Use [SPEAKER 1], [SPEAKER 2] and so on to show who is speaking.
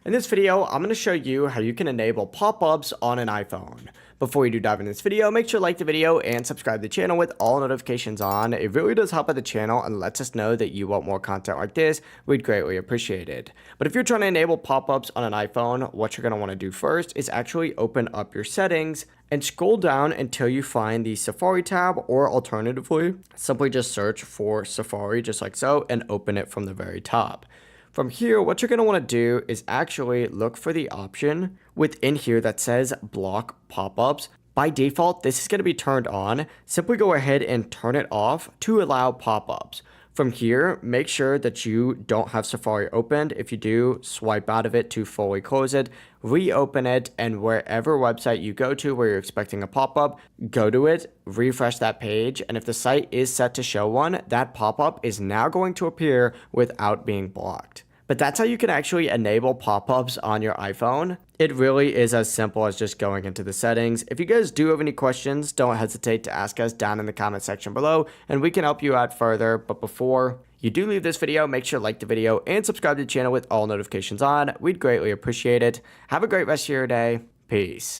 [SPEAKER 1] In this video, I'm going to show you how you can enable pop-ups on an iPhone. Before you do dive into this video, make sure to like the video and subscribe to the channel with all notifications on. It really does help out the channel and lets us know that you want more content like this. We'd greatly appreciate it. But if you're trying to enable pop-ups on an iPhone, what you're going to want to do first is actually open up your settings and scroll down until you find the Safari tab, or alternatively, simply just search for Safari just like so and open it from the very top. From here, what you're going to want to do is actually look for the option within here that says block pop-ups. By default, this is going to be turned on. Simply go ahead and turn it off to allow pop-ups. From here, make sure that you don't have Safari opened. If you do, swipe out of it to fully close it, reopen it, and wherever website you go to where you're expecting a pop-up, go to it, refresh that page, and if the site is set to show one, that pop-up is now going to appear without being blocked. But that's how you can actually enable pop-ups on your iPhone. It really is as simple as just going into the settings. If you guys do have any questions, don't hesitate to ask us down in the comment section below, and we can help you out further. But before you do leave this video, make sure to like the video and subscribe to the channel with all notifications on. We'd greatly appreciate it. Have a great rest of your day. Peace.